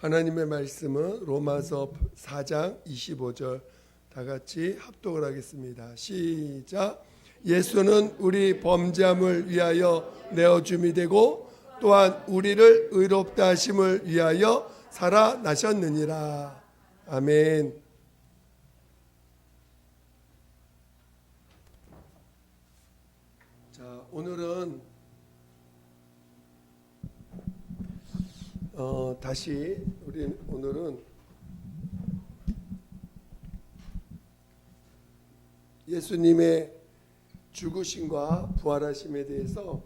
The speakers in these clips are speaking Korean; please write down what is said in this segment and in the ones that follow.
하나님의 말씀은 로마서 4장 25절 다 같이 합독을 하겠습니다. 시작. 예수는 우리 범죄함을 위하여 내어줌이 되고 또한 우리를 의롭다 하심을 위하여 살아나셨느니라. 아멘. 자, 오늘은 다시 오늘은 예수님의 죽으심과 부활하심에 대해서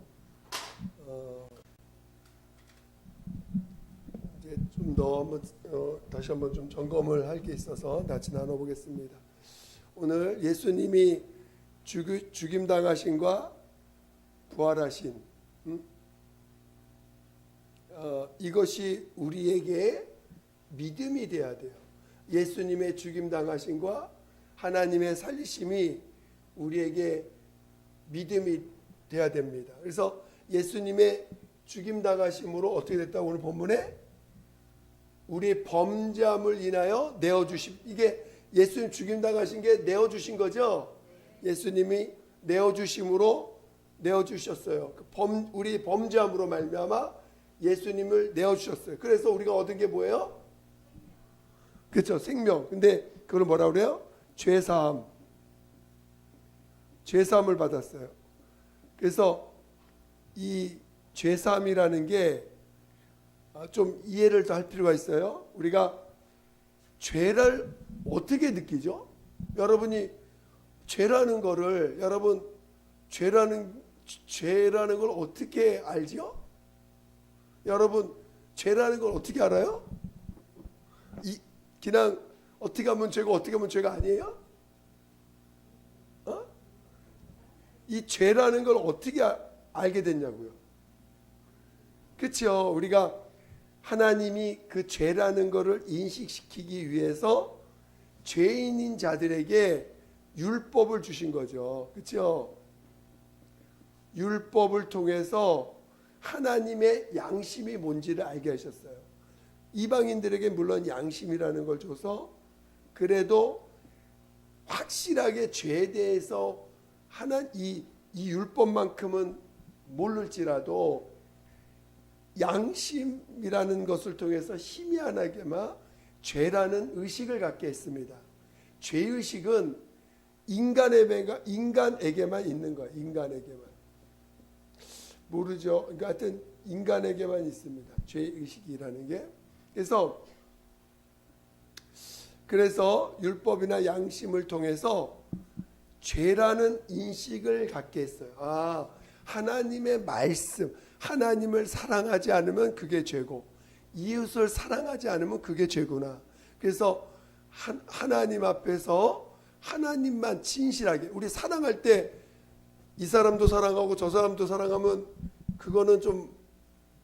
이제 좀 더 다시 한번 좀 점검을 할 게 있어서 같이 나눠보겠습니다. 오늘 예수님이 죽임 당하심과 부활하신 이것이 우리에게 믿음이 돼야 돼요. 예수님의 죽임 당하심과 하나님의 살리심이 우리에게 믿음이 돼야 됩니다. 그래서 예수님의 죽임 당하심으로 어떻게 됐다고 오늘 본문에 우리 범죄함을 인하여 내어주심. 이게 예수님 죽임 당하신 게 내어주신 거죠. 예수님이 내어주심으로 내어주셨어요. 우리 범죄함으로 말미암아 예수님을 내어주셨어요. 그래서 우리가 얻은 게 뭐예요? 그렇죠, 생명. 근데 그걸 뭐라 그래요? 죄사함. 죄사함을 받았어요. 그래서 이 죄사함이라는 게 좀 이해를 더 할 필요가 있어요. 우리가 죄를 어떻게 느끼죠? 여러분이 죄라는 거를 죄라는 걸 어떻게 알지요? 여러분 죄라는 걸 어떻게 알아요? 그냥 어떻게 하면 죄고 어떻게 하면 죄가 아니에요? 이 죄라는 걸 어떻게 알게 됐냐고요. 그렇죠? 우리가 하나님이 그 죄라는 것을 인식시키기 위해서 죄인인 자들에게 율법을 주신 거죠. 그렇죠? 율법을 통해서 하나님의 양심이 뭔지를 알게 하셨어요. 이방인들에게 물론 양심이라는 걸 줘서 그래도 확실하게 죄에 대해서 이 율법만큼은 모를지라도 양심이라는 것을 통해서 희미하게만 죄라는 의식을 갖게 했습니다. 죄의식은 인간에게만 있는 거예요. 인간에게만. 모르죠. 그러니까 하여튼 인간에게만 있습니다. 죄의식이라는 게. 그래서 율법이나 양심을 통해서 죄라는 인식을 갖게 했어요. 하나님의 말씀, 하나님을 사랑하지 않으면 그게 죄고 이웃을 사랑하지 않으면 그게 죄구나. 그래서 하나님 앞에서 하나님만 진실하게 우리 사랑할 때 이 사람도 사랑하고 저 사람도 사랑하면 그거는 좀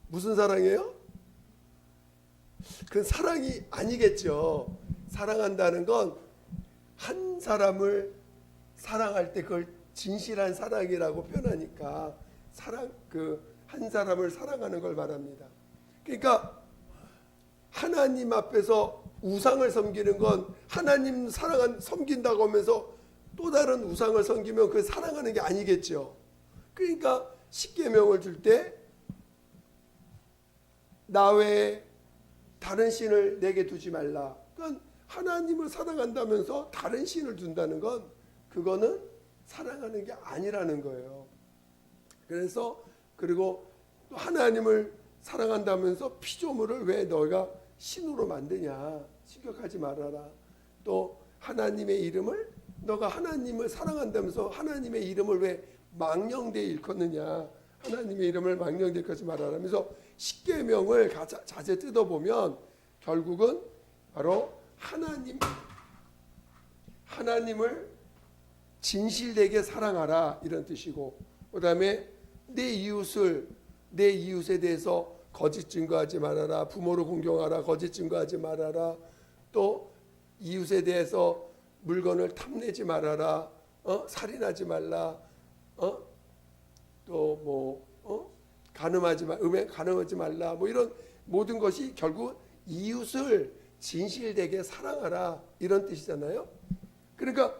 무슨 사랑이에요? 그건 사랑이 아니겠죠. 사랑한다는 건 한 사람을 사랑할 때 그걸 진실한 사랑이라고 표현하니까 한 사람을 사랑하는 걸 말합니다. 그러니까 하나님 앞에서 우상을 섬기는 건 하나님 섬긴다고 하면서 또 다른 우상을 섬기면 그 사랑하는 게 아니겠죠. 그러니까 십계명을 줄 때 나 외에 다른 신을 내게 두지 말라. 그러니까 하나님을 사랑한다면서 다른 신을 둔다는 건 그거는 사랑하는 게 아니라는 거예요. 그리고 또 하나님을 사랑한다면서 피조물을 왜 너가 신으로 만드냐. 신격하지 말아라. 또 하나님의 이름을 너가 하나님을 사랑한다면서 하나님의 이름을 왜 망령되이 일컫느냐. 하나님의 이름을 망령되이 일컫지 말아라 하면서 십계명을 자세히 뜯어보면 결국은 바로 하나님을 진실되게 사랑하라 이런 뜻이고, 그 다음에 내 이웃에 대해서 거짓 증거하지 말아라. 부모를 공경하라. 거짓 증거하지 말아라. 또 이웃에 대해서 물건을 탐내지 말아라. 살인하지 말라. 또 가늠하지 말라. 뭐 이런 모든 것이 결국 이웃을 진실되게 사랑하라 이런 뜻이잖아요. 그러니까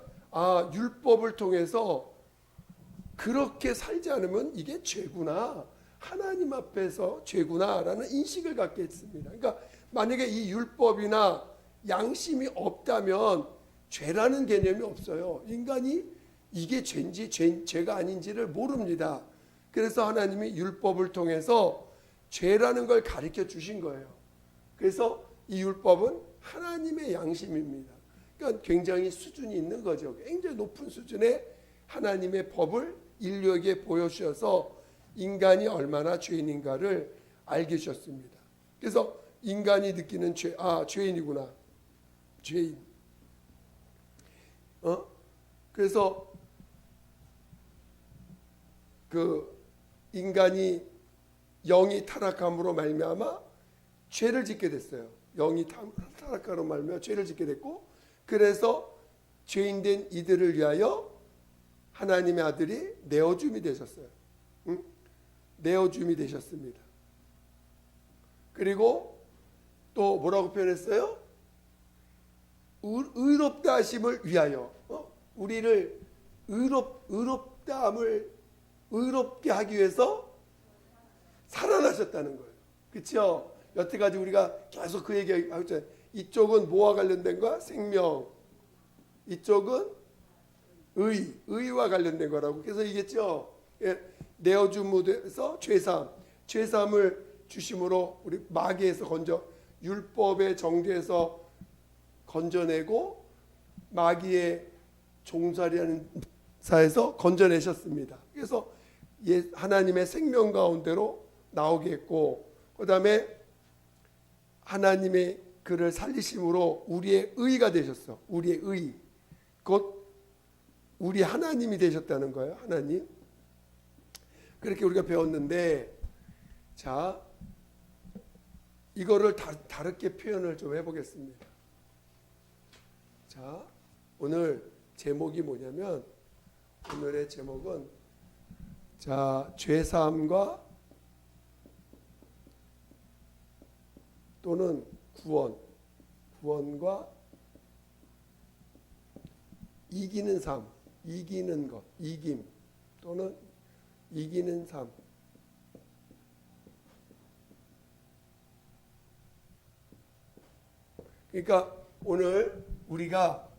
율법을 통해서 그렇게 살지 않으면 이게 죄구나, 하나님 앞에서 죄구나라는 인식을 갖게 했습니다. 그러니까 만약에 이 율법이나 양심이 없다면 죄라는 개념이 없어요. 인간이 이게 죄인지 죄가 아닌지를 모릅니다. 그래서 하나님이 율법을 통해서 죄라는 걸 가르쳐 주신 거예요. 그래서 이 율법은 하나님의 양심입니다. 그러니까 굉장히 수준이 있는 거죠. 굉장히 높은 수준의 하나님의 법을 인류에게 보여주셔서 인간이 얼마나 죄인인가를 알게 하셨습니다. 그래서 인간이 느끼는 죄, 죄인이구나. 죄인. 그래서 그 인간이 영이 타락함으로 말미암아 죄를 짓게 됐어요. 영이 타락함으로 말미암아 죄를 짓게 됐고, 그래서 죄인된 이들을 위하여 하나님의 아들이 내어줌이 되셨어요. 내어줌이 되셨습니다. 그리고 또 뭐라고 표현했어요? 의롭다 하심을 위하여, 우리를 의롭게 하기 위해서 살아나셨다는 거예요. 그렇죠? 여태까지 우리가 계속 그 얘기하고 있잖아요. 이쪽은 뭐와 관련된 거야? 생명. 이쪽은 의와 관련된 거라고. 그래서 얘기했죠. 내어줌에서 죄사함을 주심으로 우리 마귀에서 율법의 정죄에서 건져내고 마귀의 종살이하는 사에서 건져내셨습니다. 그래서 하나님의 생명 가운데로 나오게 했고, 그 다음에 하나님의 그를 살리심으로 우리의 의가 되셨어. 우리의 의. 곧 우리 하나님이 되셨다는 거예요. 하나님. 그렇게 우리가 배웠는데, 자, 이거를 다르게 표현을 좀 해보겠습니다. 자, 오늘 제목이 뭐냐면, 오늘의 제목은 죄사함과 또는 구원과 이기는 삶, 이기는 것, 이김 또는 이기는 삶. 그러니까 오늘 우리가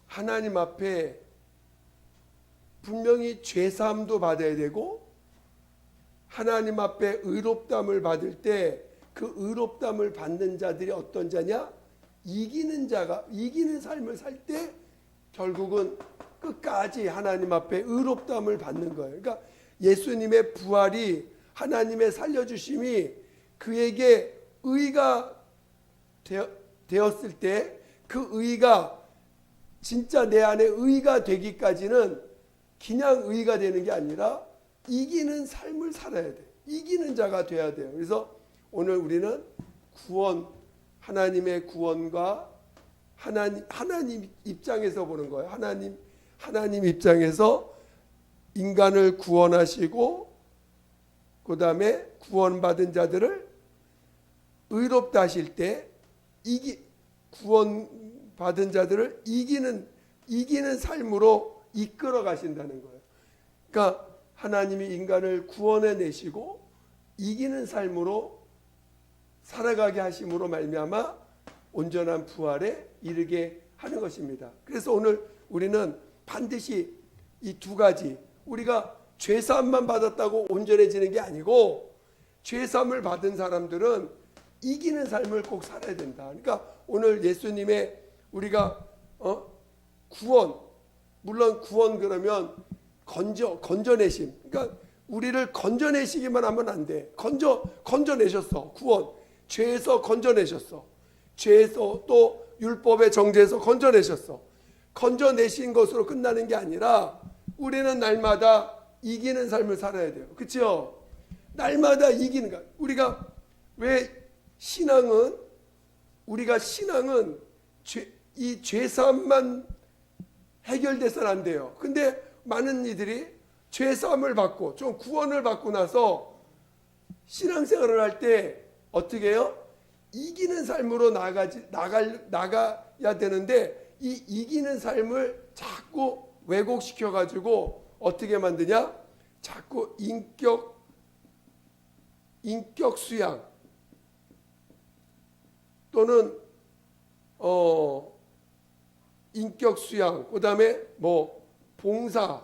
하나님 앞에 분명히 죄사함도 받아야 되고, 하나님 앞에 의롭다함을 받을 때 그 의롭다함을 받는 자들이 어떤 자냐? 이기는 자가, 이기는 삶을 살 때 결국은 끝까지 하나님 앞에 의롭다함을 받는 거예요. 그러니까 예수님의 부활이, 하나님의 살려주심이 그에게 의가 되었을 때 그 의가 진짜 내 안에 의가 되기까지는 그냥 의가 되는 게 아니라 이기는 삶을 살아야 돼. 이기는 자가 돼야 돼요. 그래서 오늘 우리는 하나님의 구원과 하나님 입장에서 보는 거예요. 하나님 입장에서 인간을 구원하시고, 그 다음에 구원받은 자들을 의롭다 하실 때 구원받은 자들을 이기는 삶으로 이끌어 가신다는 거예요. 그러니까 하나님이 인간을 구원해 내시고 이기는 삶으로 살아가게 하심으로 말미암아 온전한 부활에 이르게 하는 것입니다. 그래서 오늘 우리는 반드시 이 두 가지, 우리가 죄사함만 받았다고 온전해지는 게 아니고 죄사함을 받은 사람들은 이기는 삶을 꼭 살아야 된다. 그러니까 오늘 예수님의 우리가 구원, 물론 구원 그러면 건져내심. 그러니까 우리를 건져내시기만 하면 안 돼. 건져내셨어. 구원. 죄에서 건져내셨어. 죄에서 또 율법의 정죄에서 건져내셨어. 건져내신 것으로 끝나는 게 아니라 우리는 날마다 이기는 삶을 살아야 돼요. 그렇죠? 날마다 이기는 거. 우리가 왜 우리가 신앙은 이 죄사함만 해결돼서는 안 돼요. 근데 많은 이들이 죄사함을 받고 좀 구원을 받고 나서 신앙생활을 할 때 어떻게 해요? 이기는 삶으로 나가야 되는데 이 이기는 삶을 자꾸 왜곡시켜 가지고 어떻게 만드냐? 자꾸 인격 수양 또는 인격 수양, 그다음에 뭐 봉사,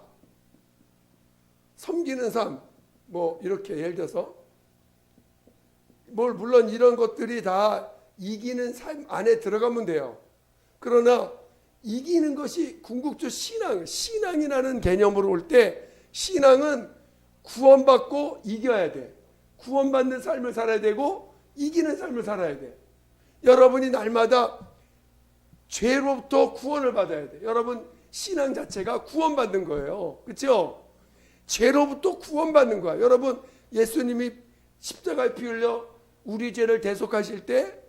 섬기는 삶, 뭐 이렇게 예를 들어서 물론 이런 것들이 다 이기는 삶 안에 들어가면 돼요. 그러나 이기는 것이 궁극적 신앙이라는 개념으로 올 때 신앙은 구원받고 이겨야 돼. 구원받는 삶을 살아야 되고 이기는 삶을 살아야 돼. 여러분이 날마다 죄로부터 구원을 받아야 돼. 여러분 신앙 자체가 구원받는 거예요. 그렇죠? 죄로부터 구원받는 거야. 여러분 예수님이 십자가에 피 흘려 우리 죄를 대속하실 때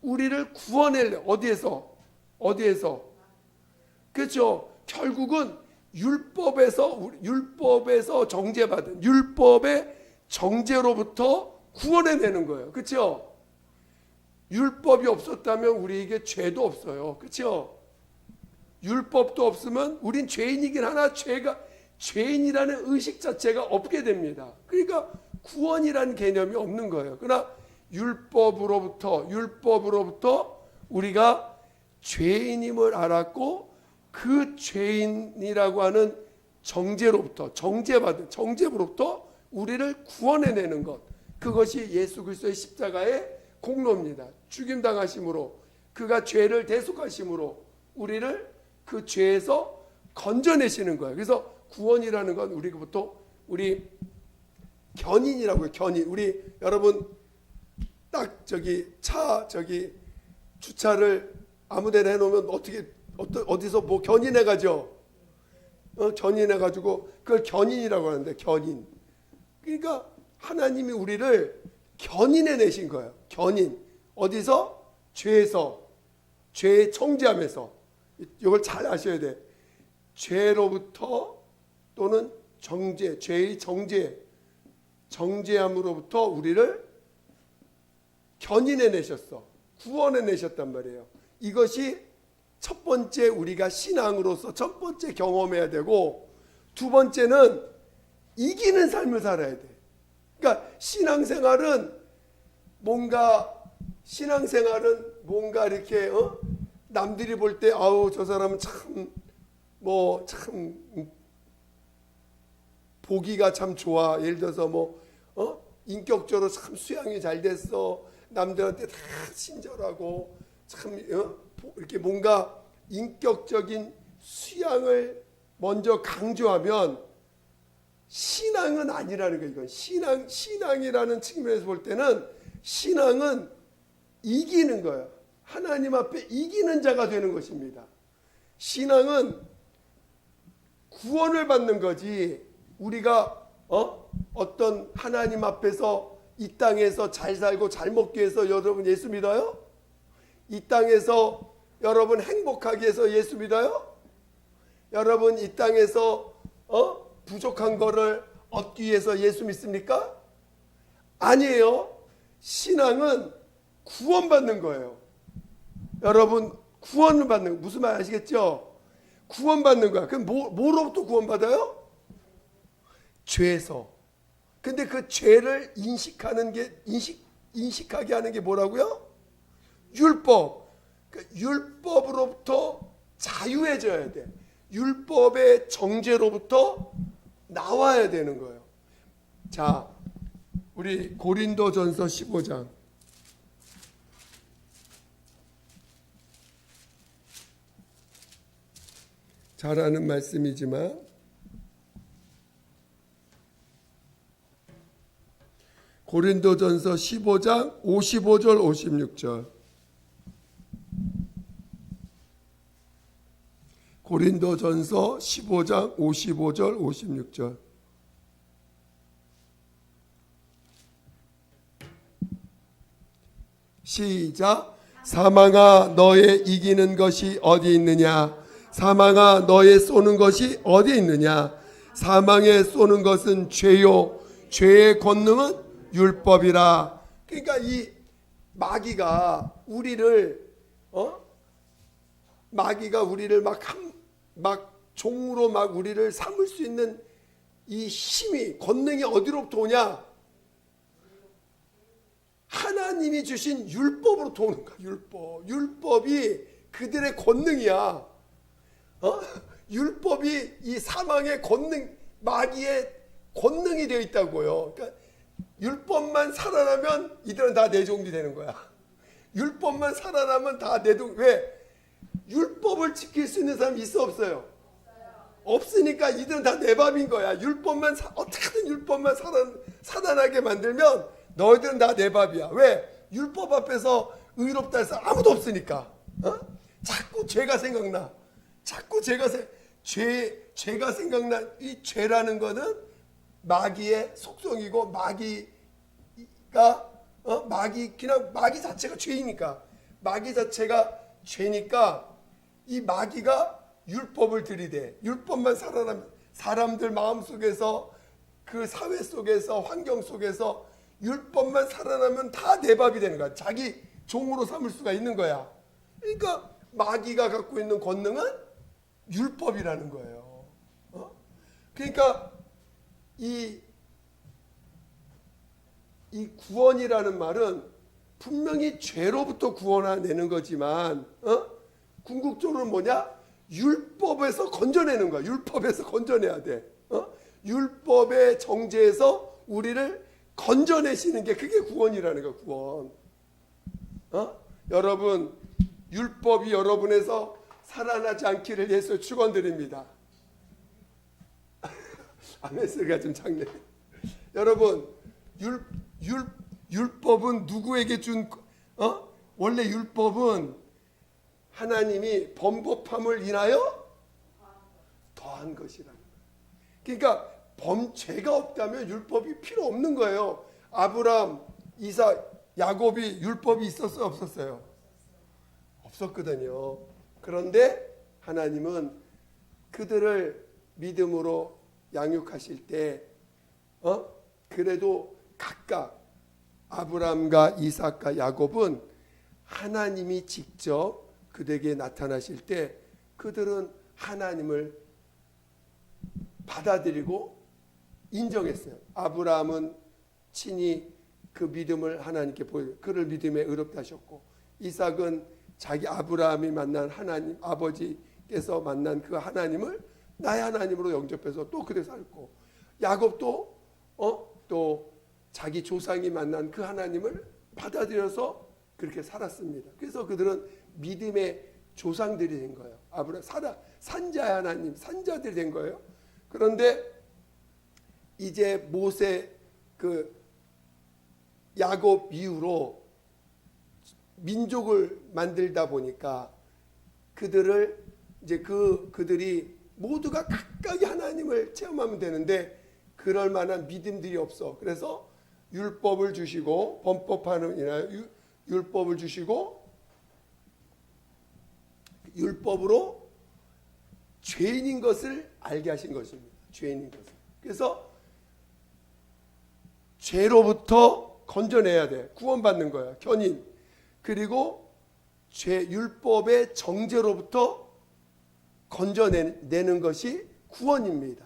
우리를 구원해. 어디에서? 그렇죠? 결국은 율법에서 정죄받은 율법의 정죄로부터 구원해내는 거예요. 그렇죠? 율법이 없었다면 우리에게 죄도 없어요. 그렇죠? 율법도 없으면 우린 죄인이긴 하나 죄인이라는 의식 자체가 없게 됩니다. 그러니까 구원이라는 개념이 없는 거예요. 그러나 율법으로부터 우리가 죄인임을 알았고 그 죄인이라고 하는 정죄로부터 우리를 구원해내는 것, 그것이 예수 그리스도의 십자가의 공로입니다. 죽임당하심으로 그가 죄를 대속하심으로 우리를 그 죄에서 건져내시는 거예요. 그래서 구원이라는 건 우리 견인이라고 해요. 견인. 우리 여러분 딱 주차를 아무데나 해놓으면 어디서 뭐 견인해가죠. 견인해가지고 그걸 견인이라고 하는데 견인. 그러니까 하나님이 우리를 견인해내신 거예요. 견인. 어디서? 죄에서. 죄의 정죄함에서. 이걸 잘 아셔야 돼. 죄로부터 또는 죄의 정죄함으로부터 우리를 견인해내셨어. 구원해내셨단 말이에요. 이것이 첫 번째 우리가 신앙으로서 첫 번째 경험해야 되고, 두 번째는 이기는 삶을 살아야 돼. 그러니까 신앙생활은 뭔가 이렇게 남들이 볼 때 아우 저 사람은 참 보기가 참 좋아. 예를 들어서 인격적으로 참 수양이 잘 됐어. 남들한테 다 친절하고 참 이렇게 뭔가 인격적인 수양을 먼저 강조하면 신앙은 아니라는 거예요. 이건 신앙이라는 측면에서 볼 때는 신앙은 이기는 거예요. 하나님 앞에 이기는 자가 되는 것입니다. 신앙은 구원을 받는 거지. 우리가 어떤 하나님 앞에서 이 땅에서 잘 살고 잘 먹기 위해서 여러분 예수 믿어요? 이 땅에서 여러분 행복하기 위해서 예수 믿어요? 여러분 이 땅에서 부족한 거를 얻기 위해서 예수 믿습니까? 아니에요. 신앙은 구원받는 거예요. 여러분 구원을 받는 거 무슨 말 아시겠죠? 구원받는 거야. 그럼 뭐로부터 구원받아요? 죄에서. 근데 그 죄를 인식하게 하는 게 뭐라고요? 율법. 율법으로부터 자유해져야 돼. 율법의 정죄로부터 나와야 되는 거예요. 자, 우리 고린도전서 15장. 잘 아는 말씀이지만 고린도전서 15장 55절 56절. 고린도전서 15장 55절 56절. 시작. 사망아 너의 이기는 것이 어디 있느냐? 사망아 너의 쏘는 것이 어디 있느냐? 사망에 쏘는 것은 죄요, 죄의 권능은 율법이라. 그러니까 이 마귀가 우리를 막 종으로 막 우리를 삼을 수 있는 이 힘이 권능이 어디로부터 오냐? 하나님이 주신 율법으로부터 오는 거야. 율법이 그들의 권능이야. 율법이 이 사망의 권능, 마귀의 권능이 되어 있다고요. 그러니까 율법만 살아나면 이들은 다 내 종이 되는 거야. 율법만 살아나면 다 내 종. 왜? 율법을 지킬 수 있는 사람이 있어 없어요? 없으니까 이들은 다 내 밥인 거야. 어떻게든 율법만 살아나게 만들면 너희들은 다 내 밥이야. 왜? 율법 앞에서 의롭다 해서 아무도 없으니까. 자꾸 죄가 생각나. 죄가 생각나. 이 죄라는 거는 마귀의 속성이고 그냥 마귀 자체가 죄이니까. 마귀 자체가 죄니까 이 마귀가 율법을 들이대. 율법만 살아나면 사람들 마음 속에서 그 사회 속에서 환경 속에서 율법만 살아나면 다 내 밥이 되는 거야. 자기 종으로 삼을 수가 있는 거야. 그러니까 마귀가 갖고 있는 권능은 율법이라는 거예요. 그러니까 이 구원이라는 말은 분명히 죄로부터 구원해내는 거지만 궁극적으로는 뭐냐? 율법에서 건져내는 거야. 율법에서 건져내야 돼. 율법의 정죄에서 우리를 건져내시는 게 그게 구원이라는 거야. 구원. 여러분 율법이 여러분에서 살아나지 않기를 예수 축원드립니다. 아멘 소리가 좀 작네. 여러분 율법은 누구에게 준 원래 율법은 하나님이 범법함을 인하여 더한 것이라는 거예요. 그러니까 죄가 없다면 율법이 필요 없는 거예요. 아브람, 이삭, 야곱이 율법이 있었어요? 없었어요? 없었거든요. 그런데 하나님은 그들을 믿음으로 양육하실 때 그래도 각각 아브람과 이삭과 야곱은 하나님이 직접 그들에게 나타나실 때 그들은 하나님을 받아들이고 인정했어요. 아브라함은 친히 그 믿음을 하나님께 보여 그를 믿음에 의롭다 하셨고, 이삭은 자기 아브라함이 만난 하나님, 아버지께서 만난 그 하나님을 나의 하나님으로 영접해서 또 그대 살고, 야곱도 또 자기 조상이 만난 그 하나님을 받아들여서 그렇게 살았습니다. 그래서 그들은 믿음의 조상들이 된 거예요. 아브라함 산자의 하나님, 산자들이 된 거예요. 그런데 이제 모세 그 야곱 이후로 민족을 만들다 보니까 그들을 이제 그들이 모두가 각각의 하나님을 체험하면 되는데 그럴 만한 믿음들이 없어. 그래서 율법을 주시고 범법하는 이나 율법을 주시고 율법으로 죄인인 것을 알게 하신 것입니다. 죄인인 것을. 그래서 죄로부터 건져내야 돼. 구원받는 거야. 견인. 그리고 율법의 정죄로부터 건져내는 것이 구원입니다.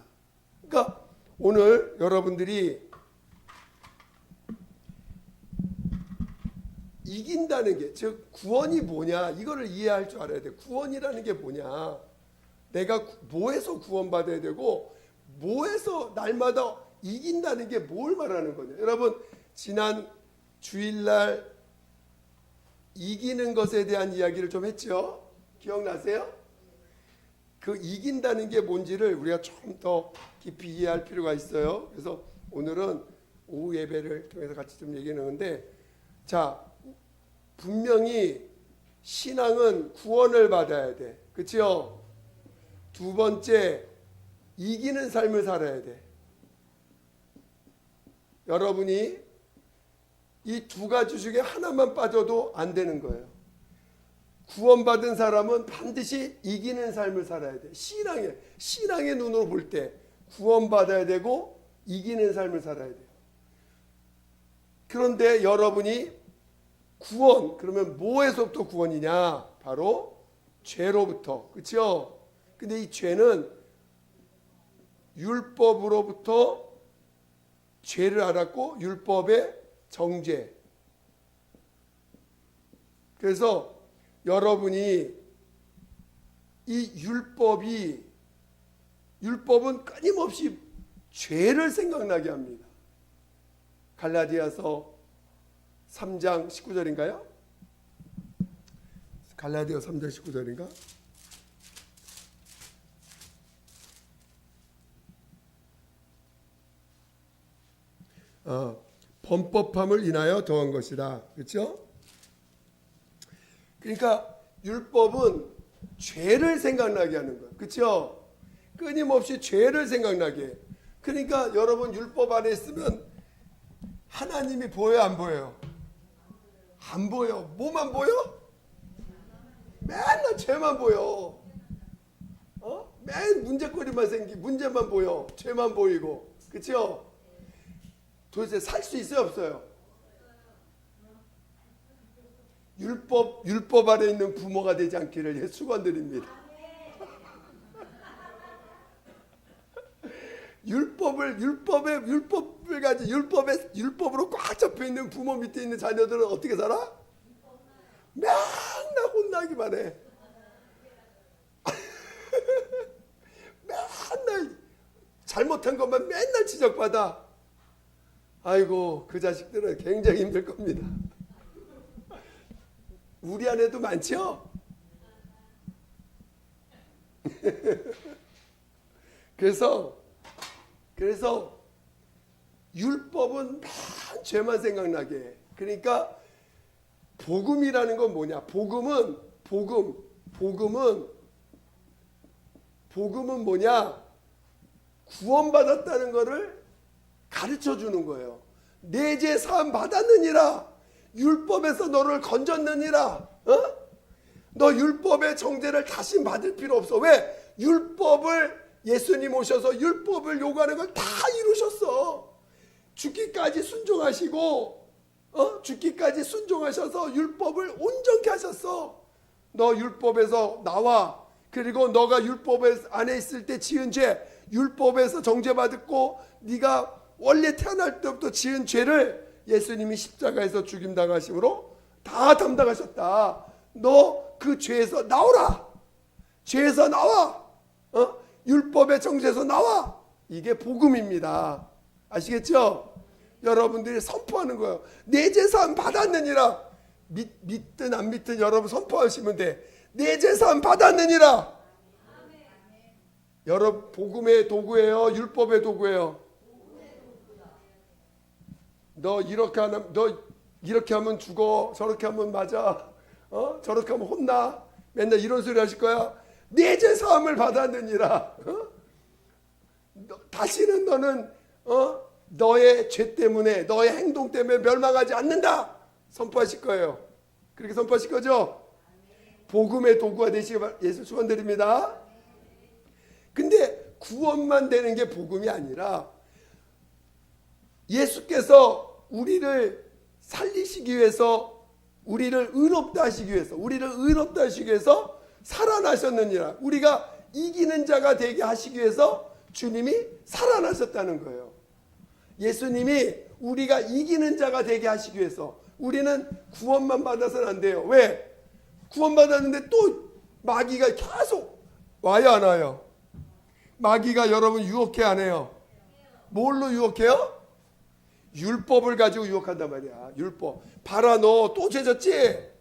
그러니까 오늘 여러분들이 이긴다는 게, 즉 구원이 뭐냐 이거를 이해할 줄 알아야 돼. 구원이라는 게 뭐냐, 내가 뭐에서 구원받아야 되고 뭐에서 날마다 이긴다는 게 뭘 말하는 거냐. 여러분 지난 주일날 이기는 것에 대한 이야기를 좀 했죠. 기억나세요? 그 이긴다는 게 뭔지를 우리가 좀 더 깊이 이해할 필요가 있어요. 그래서 오늘은 오후 예배를 통해서 같이 좀 얘기하는데, 자, 분명히 신앙은 구원을 받아야 돼. 그렇죠? 두 번째, 이기는 삶을 살아야 돼. 여러분이 이 두 가지 중에 하나만 빠져도 안 되는 거예요. 구원받은 사람은 반드시 이기는 삶을 살아야 돼. 신앙의 눈으로 볼 때 구원받아야 되고 이기는 삶을 살아야 돼요. 그런데 여러분이 구원, 그러면 뭐에서부터 구원이냐? 바로 죄로부터. 그렇죠? 근데 이 죄는 율법으로부터 죄를 알았고 율법의 정죄. 그래서 여러분이 이 율법은 끊임없이 죄를 생각나게 합니다. 갈라디아서 3장 19절인가요? 갈라디아 3장 19절인가? 범법함을 인하여 더한 것이다. 그렇죠? 그러니까 율법은 죄를 생각나게 하는 거예요. 그렇죠? 끊임없이 죄를 생각나게 해요. 그러니까 여러분 율법 안에 있으면 하나님이 보여요, 안 보여요? 안 보여. 뭐만 보여? 맨날 죄만 보여. 맨 문제거리만 문제만 보여. 죄만 보이고. 그렇죠? 도대체 살 수 있어요, 없어요? 율법 안에 있는 부모가 되지 않기를 축원드립니다. 율법을 가지고 율법으로 꽉 잡혀 있는 부모 밑에 있는 자녀들은 어떻게 살아? 맨날 혼나기만 해. 맨날 잘못한 것만 맨날 지적받아. 아이고, 그 자식들은 굉장히 힘들 겁니다. 우리 안에도 많죠? 그래서 율법은 맨 죄만 생각나게 해. 그러니까 복음이라는 건 뭐냐? 복음은 뭐냐? 구원받았다는 것을 가르쳐 주는 거예요. 내 죄 사함 받았느니라. 율법에서 너를 건졌느니라. 너 율법의 정죄를 다시 받을 필요 없어. 왜? 율법을 예수님 오셔서 율법을 요구하는 걸 다 이루셨어. 죽기까지 순종하시고 죽기까지 순종하셔서 율법을 온전케 하셨어. 너 율법에서 나와. 그리고 너가 율법 안에 있을 때 지은 죄, 율법에서 정죄받았고 네가 원래 태어날 때부터 지은 죄를 예수님이 십자가에서 죽임당하심으로 다 담당하셨다. 너 그 죄에서 나오라. 죄에서 나와. 율법의 정죄에서 나와. 이게 복음입니다. 아시겠죠? 여러분들이 선포하는 거예요. 내 죄 사함 받았느니라. 믿든 안 믿든 여러분 선포하시면 돼. 내 죄 사함 받았느니라. 여러분 복음의 도구예요, 율법의 도구예요? 너 이렇게 하면 죽어. 저렇게 하면 맞아. 저렇게 하면 혼나. 맨날 이런 소리 하실 거야. 내 죄 사함을 받았느니라. 다시는 너는 너의 죄 때문에, 너의 행동 때문에 멸망하지 않는다. 선포하실 거예요. 그렇게 선포하실 거죠? 복음의 도구가 되시길 예수 축원드립니다. 근데 구원만 되는 게 복음이 아니라 예수께서 우리를 살리시기 위해서, 우리를 의롭다 하시기 위해서 살아나셨느니라. 우리가 이기는 자가 되게 하시기 위해서 주님이 살아나셨다는 거예요. 예수님이 우리가 이기는 자가 되게 하시기 위해서. 우리는 구원만 받아서는 안 돼요. 왜? 구원받았는데 또 마귀가 계속 와요, 안 와요? 마귀가 여러분 유혹해, 안 해요? 뭘로 유혹해요? 율법을 가지고 유혹한단 말이야. 율법. 봐라, 너 또 죄졌지?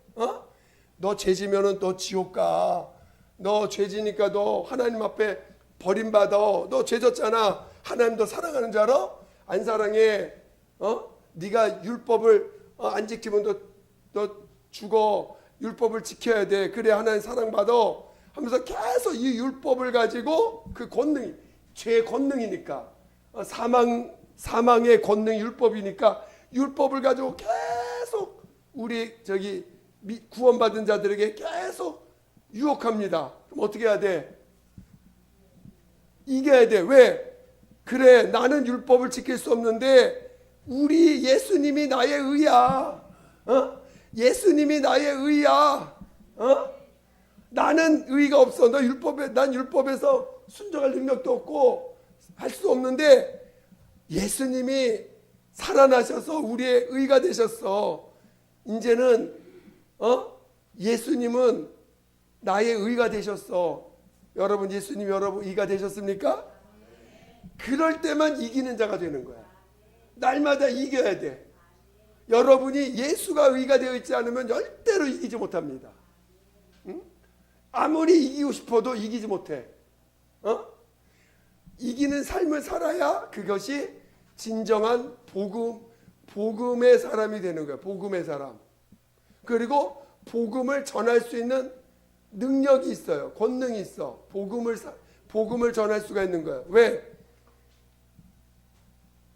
너 죄지면은 너 지옥 가. 너 죄지니까 너 하나님 앞에 버림받아. 너 죄졌잖아. 하나님 너 사랑하는 줄 알아? 안 사랑해. 네가 율법을 안 지키면 너 죽어. 율법을 지켜야 돼. 그래 하나님 사랑받아. 하면서 계속 이 율법을 가지고 그 권능이, 죄의 권능이니까, 사망의 권능이 율법이니까 율법을 가지고 계속 우리 구원받은 자들에게 계속 유혹합니다. 그럼 어떻게 해야 돼? 이겨야 돼. 왜? 그래, 나는 율법을 지킬 수 없는데 우리 예수님이 나의 의야. 예수님이 나의 의야. 나는 의가 없어. 난 율법에서 순종할 능력도 없고 할 수 없는데 예수님이 살아나셔서 우리의 의가 되셨어. 이제는 예수님은 나의 의가 되셨어. 여러분, 예수님 여러분 의가 되셨습니까? 그럴 때만 이기는 자가 되는 거야. 날마다 이겨야 돼. 여러분이 예수가 의가 되어 있지 않으면 절대로 이기지 못합니다. 응? 아무리 이기고 싶어도 이기지 못해. 이기는 삶을 살아야 그것이 진정한 복음의 사람이 되는 거야. 복음의 사람. 그리고 복음을 전할 수 있는 능력이 있어요. 권능이 있어. 복음을 전할 수가 있는 거야. 왜?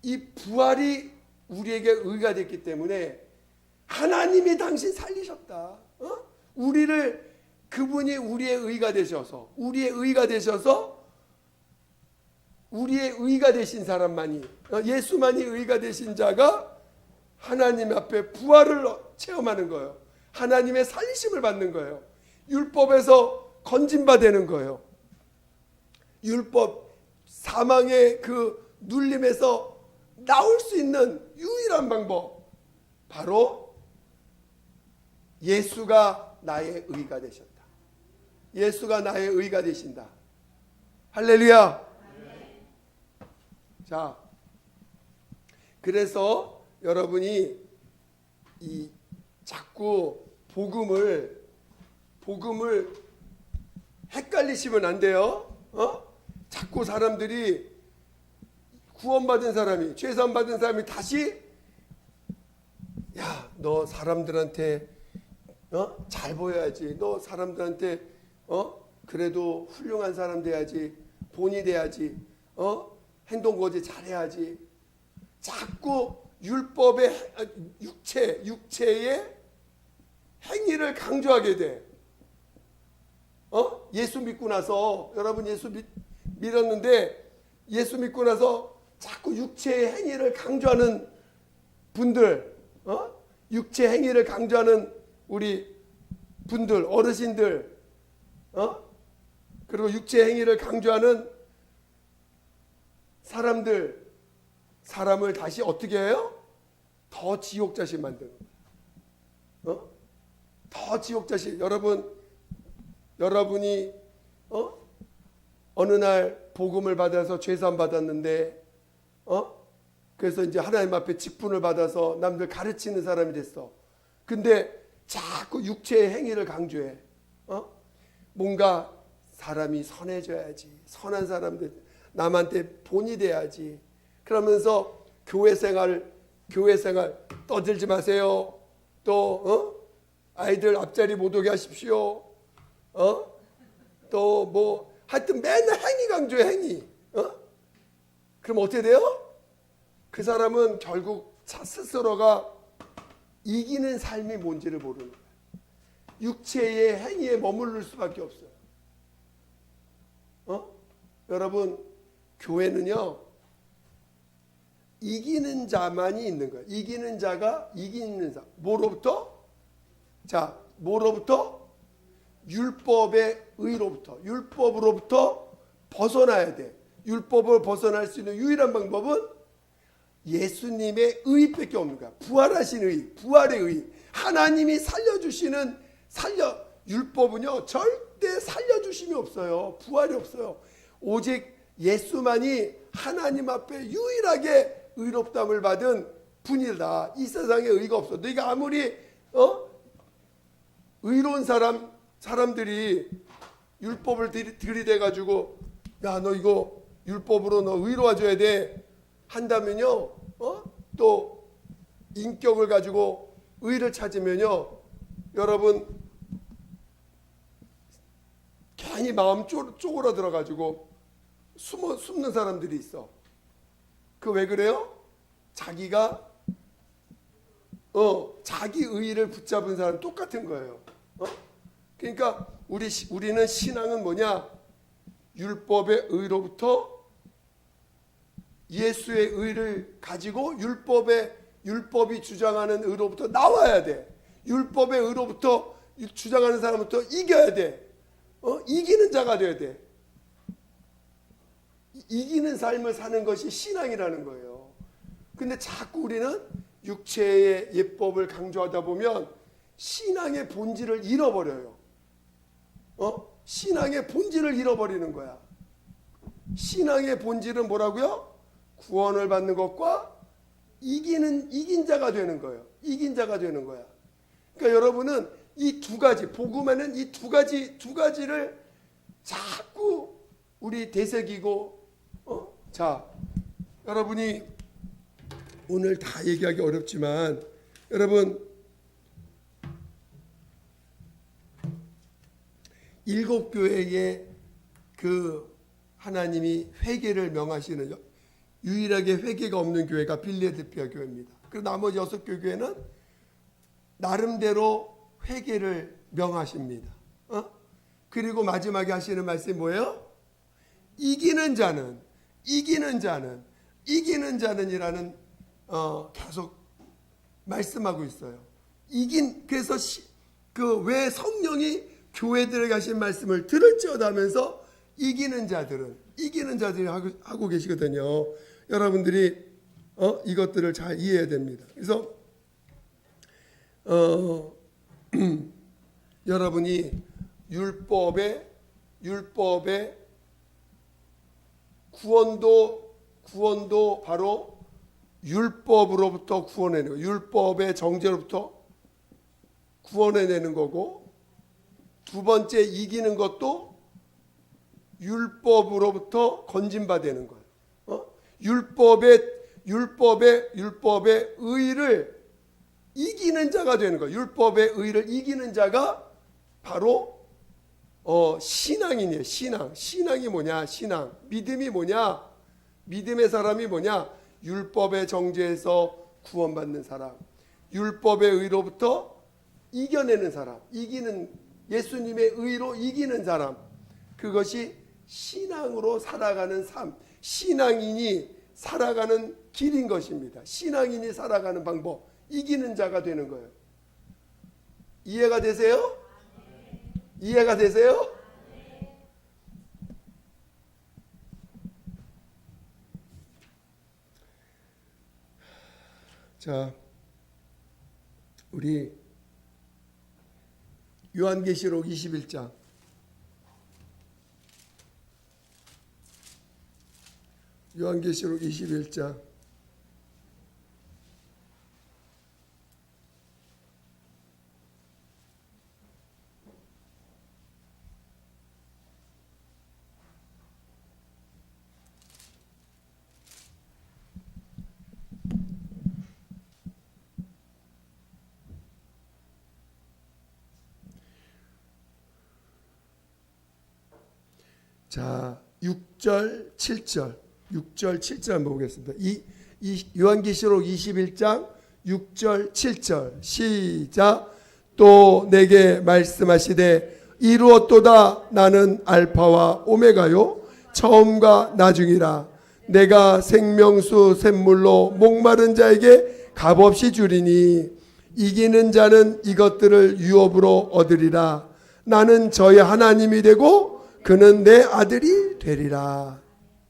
이 부활이 우리에게 의가 됐기 때문에 하나님이 당신 살리셨다. 그분이 우리의 의가 되셔서 우리의 의가 되신 사람만이, 예수만이 의가 되신 자가 하나님 앞에 부활을 체험하는 거예요. 하나님의 살리심을 받는 거예요. 율법에서 건진받는 거예요. 율법, 사망의 그 눌림에서 나올 수 있는 유일한 방법, 바로 예수가 나의 의가 되셨다. 예수가 나의 의가 되신다. 할렐루야. 자, 그래서 여러분이 이 자꾸 복음을 헷갈리시면 안 돼요. 자꾸 사람들이 구원받은 사람이, 죄사함받은 사람이 다시, 야, 너 사람들한테 잘 보여야지. 너 사람들한테 그래도 훌륭한 사람 돼야지. 본이 돼야지. 행동거지 잘해야지. 자꾸 율법의 육체의 행위를 강조하게 돼. 예수 믿고 나서, 여러분 예수 믿었는데 예수 믿고 나서 자꾸 육체의 행위를 강조하는 분들, 육체 행위를 강조하는 우리 분들, 어르신들, 그리고 육체 행위를 강조하는 사람을 다시 어떻게 해요? 더 지옥자식 만드는 거예요. 더 지옥자식. 여러분이 어느 날 복음을 받아서 죄사함 받았는데, 그래서 이제 하나님 앞에 직분을 받아서 남들 가르치는 사람이 됐어. 근데 자꾸 육체의 행위를 강조해. 뭔가 사람이 선해져야지. 선한 사람들, 남한테 본이 돼야지. 그러면서 교회 생활 떠들지 마세요. 또 아이들 앞자리 못 오게 하십시오. 또 뭐 하여튼 맨날 행위 강조해, 행위. 그럼 어떻게 돼요? 그 사람은 결국 스스로가 이기는 삶이 뭔지를 모르는 거예요. 육체의 행위에 머무를 수밖에 없어요. 여러분, 교회는요, 이기는 자만이 있는 거예요. 이기는 자가 이기는 자. 뭐로부터? 자, 뭐로부터? 율법의 의로부터. 율법으로부터 벗어나야 돼. 율법을 벗어날 수 있는 유일한 방법은 예수님의 의밖에 없는 거야. 부활하신 의, 부활의 의. 하나님이 살려주시는 율법은요, 절대 살려주심이 없어요. 부활이 없어요. 오직 예수만이 하나님 앞에 유일하게 의롭다함을 받은 분이다. 이 세상에 의가 없어. 네가 아무리 의로운 사람들이 율법을 들이대 가지고, 야, 너 이거 율법으로 너 의로워져야 돼 한다면요, 또 인격을 가지고 의를 찾으면요, 여러분 괜히 마음 쪼그라들어 가지고 숨는 사람들이 있어. 그 왜 그래요? 자기가 자기 의의를 붙잡은 사람 똑같은 거예요. 그러니까 우리는 신앙은 뭐냐? 율법의 의로부터 예수의 의를 가지고 율법이 주장하는 의로부터 나와야 돼. 율법의 의로부터 주장하는 사람부터 이겨야 돼. 이기는 자가 돼야 돼. 이기는 삶을 사는 것이 신앙이라는 거예요. 근데 자꾸 우리는 육체의 예법을 강조하다 보면 신앙의 본질을 잃어버려요. 신앙의 본질을 잃어버리는 거야. 신앙의 본질은 뭐라고요? 구원을 받는 것과 이긴 자가 되는 거예요. 이긴 자가 되는 거야. 그러니까 여러분은 이 두 가지, 복음에는 이 두 가지를 자꾸 우리 되새기고, 자, 여러분이 오늘 다 얘기하기 어렵지만, 여러분, 7교회에 그 하나님이 회개를 명하시는 유일하게 회개가 없는 교회가 빌레델피아 교회입니다. 그리고 나머지 6교회는 나름대로 회개를 명하십니다. 그리고 마지막에 하시는 말씀이 뭐예요? 이기는 자는이라는 계속 말씀하고 있어요. 그래서 그 왜 성령이 교회들에게 하신 말씀을 들을지어다 하면서 이기는 자들이 하고 계시거든요. 여러분들이 이것들을 잘 이해해야 됩니다. 그래서 여러분이 율법의 구원도 바로 율법으로부터 구원해내는 거예요. 율법의 정죄로부터 구원해내는 거고, 두 번째 이기는 것도 율법으로부터 건진받는 거예요. 율법의 의를 이기는 자가 되는 거예요. 율법의 의를 이기는 자가 바로 신앙이에요. 신앙이 뭐냐? 믿음이 뭐냐? 믿음의 사람이 뭐냐? 율법의 정죄에서 구원받는 사람, 율법의 의로부터 이겨내는 사람, 예수님의 의로 이기는 사람, 그것이 신앙으로 살아가는 삶, 신앙인이 살아가는 길인 것입니다. 신앙인이 살아가는 방법, 이기는 자가 되는 거예요. 이해가 되세요? 이해가 되세요? 자, 우리 요한계시록 21장 요한계시록 21장 자, 6절 7절 한번 보겠습니다. 이 요한계시록 21장 6절 7절 시작. 또 내게 말씀하시되 이루었도다. 나는 알파와 오메가요 처음과 나중이라. 내가 생명수 샘물로 목마른 자에게 값없이 주리니 이기는 자는 이것들을 유업으로 얻으리라. 나는 저의 하나님이 되고 그는 내 아들이 되리라.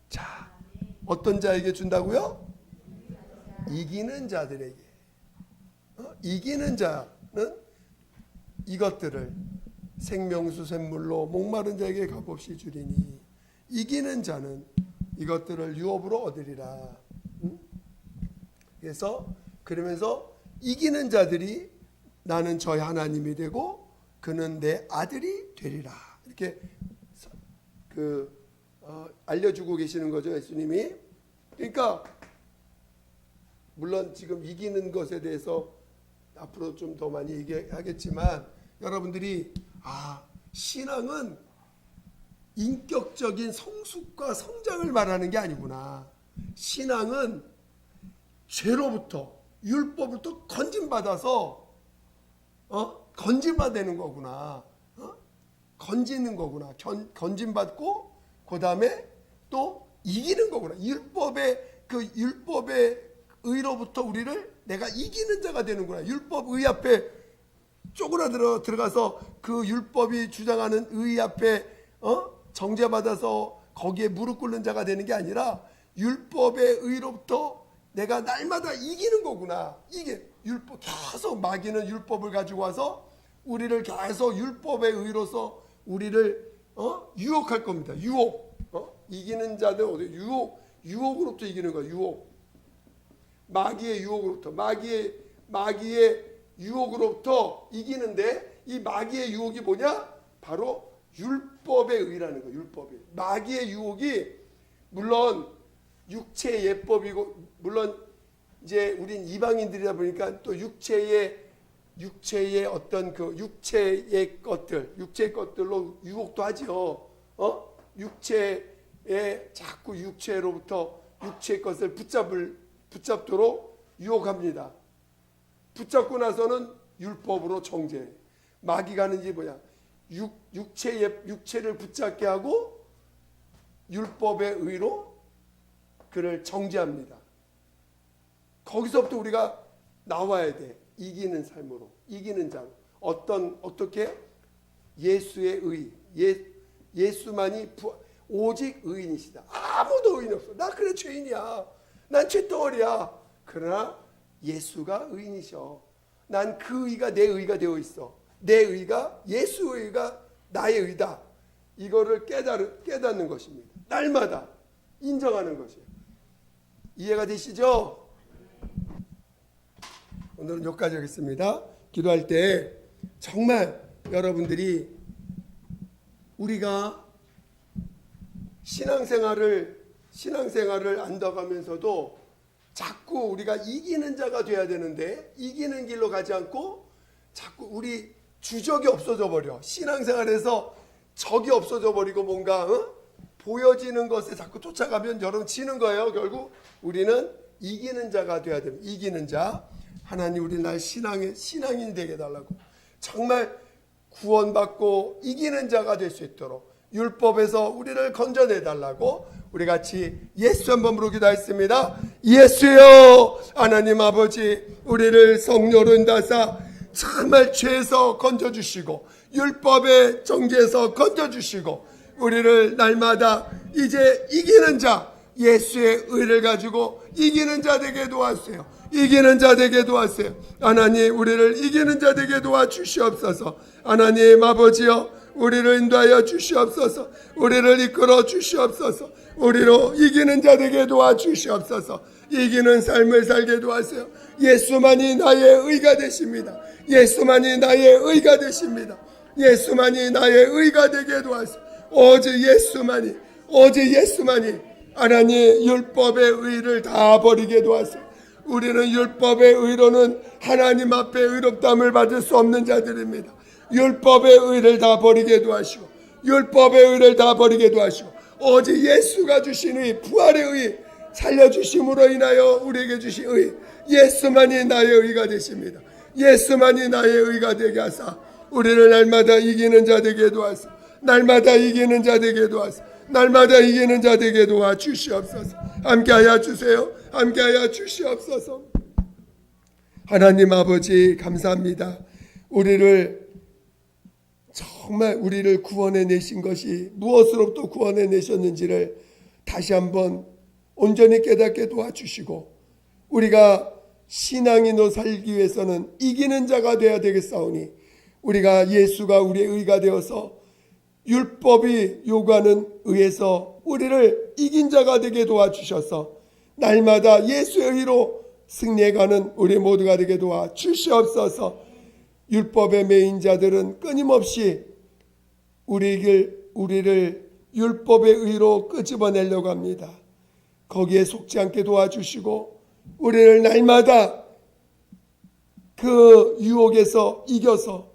자, 어떤 자에게 준다고요? 이기는 자들에게. 이기는 자는 이것들을 생명수 샘물로 목마른 자에게 값없이 주리니 이기는 자는 이것들을 유업으로 얻으리라. 그러면서 이기는 자들이 나는 저의 하나님이 되고 그는 내 아들이 되리라. 이렇게 알려주고 계시는 거죠, 예수님이. 그러니까 물론 지금 이기는 것에 대해서 앞으로 좀 더 많이 얘기하겠지만, 여러분들이 신앙은 인격적인 성숙과 성장을 말하는 게 아니구나. 신앙은 죄로부터 율법부터 건진받아서 건진받는 거구나. 건지는 거구나. 건진받고 그 다음에 또 이기는 거구나. 율법의 그 율법의 의로부터 우리를 내가 이기는 자가 되는구나. 율법 의 앞에 쪼그라들어 들어가서 그 율법이 주장하는 의 앞에 정죄받아서 거기에 무릎 꿇는 자가 되는 게 아니라 율법의 의로부터 내가 날마다 이기는 거구나. 이게 율법 계속 마귀는 율법을 가지고 와서 우리를 계속 율법의 의로서 우리를 유혹할 겁니다. 유혹. 이기는 자들 어디 유혹으로부터 이기는 거야. 유혹. 마귀의 유혹으로부터 마귀의 유혹으로부터 이기는데 이 마귀의 유혹이 뭐냐? 바로 율법의 의라는 거예요. 율법이. 마귀의 유혹이 물론 육체의 예법이고 물론 이제 우린 이방인들이다 보니까 또 육체의 어떤 그 육체의 것들로 유혹도 하지요. 육체의 자꾸 육체로부터 육체의 것을 붙잡도록 유혹합니다. 붙잡고 나서는 율법으로 정죄. 마귀가 하는 게 뭐야? 육체를 붙잡게 하고 율법의 의로 그를 정죄합니다. 거기서부터 우리가 나와야 돼. 이기는 삶으로, 이기는 자로. 어떻게? 예수의 의. 예수만이 오직 의인이시다. 아무도 의인 없어. 나 그래 죄인이야. 난 죄덩어리야. 그러나 예수가 의인이셔. 난 그 의가 내 의가 되어 있어. 내 의가 예수의 의가 나의 의다. 이거를 깨닫는 것입니다. 날마다 인정하는 것이에요. 이해가 되시죠? 오늘은 여기까지 하겠습니다. 기도할 때 정말 여러분들이 우리가 신앙생활을 안다가면서도 자꾸 우리가 이기는 자가 돼야 되는데 이기는 길로 가지 않고 자꾸 우리 주적이 없어져 버려. 신앙생활에서 적이 없어져 버리고 뭔가 보여지는 것에 자꾸 쫓아가면 여러분 지는 거예요. 결국 우리는 이기는 자가 돼야 됩니다. 이기는 자. 하나님 우리 날 신앙인이 되게 해달라고. 정말 구원받고 이기는 자가 될 수 있도록 율법에서 우리를 건져내달라고 우리 같이 예수 한번 부르기도 했습니다. 예수여 하나님 아버지 우리를 성령으로 인도하사 정말 죄에서 건져주시고 율법의 정죄에서 건져주시고 우리를 날마다 이제 이기는 자 예수의 의를 가지고 이기는 자 되게 도와주세요. 이기는 자 되게 도와주세요. 하나님 우리를 이기는 자 되게 도와주시옵소서. 하나님 아버지여 우리를 인도하여 주시옵소서. 우리를 이끌어 주시옵소서. 우리로 이기는 자 되게 도와주시옵소서. 이기는 삶을 살게 도와주세요. 예수만이 나의 의가 되십니다. 예수만이 나의 의가 되십니다. 예수만이 나의 의가 되게 도와주세요. 오직 예수만이 하나님 율법의 의를 다 버리게 도와주세요. 우리는 율법의 의로는 하나님 앞에 의롭다함을 받을 수 없는 자들입니다. 율법의 의를 다 버리게 도와시고 율법의 의를 다 버리게 도와시고 오직 예수가 주신 의 부활의 의 살려주심으로 인하여 우리에게 주신 의 예수만이 나의 의가 되십니다. 예수만이 나의 의가 되게 하사 우리를 날마다 이기는 자 되게 도와서 날마다 이기는 자 되게 도와서 날마다 이기는 자 되게 도와주시옵소서. 함께하여 주세요. 함께하여 주시옵소서. 하나님 아버지 감사합니다. 정말 우리를 구원해 내신 것이 무엇으로부터 구원해 내셨는지를 다시 한번 온전히 깨닫게 도와주시고 우리가 신앙인으로 살기 위해서는 이기는 자가 되어야 되겠사오니 우리가 예수가 우리의 의가 되어서 율법이 요구하는 의에서 우리를 이긴 자가 되게 도와주셔서 날마다 예수의 의로 승리해가는 우리 모두가 되게 도와주시옵소서. 율법의 매인 자들은 끊임없이 우리를 율법의 의로 끄집어내려고 합니다. 거기에 속지 않게 도와주시고 우리를 날마다 그 유혹에서 이겨서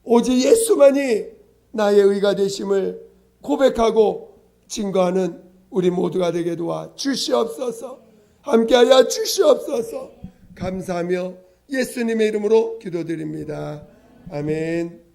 오직 예수만이 나의 의가 되심을 고백하고 증거하는 우리 모두가 되게 도와 주시옵소서. 함께하여 주시옵소서. 감사하며 예수님의 이름으로 기도드립니다. 아멘.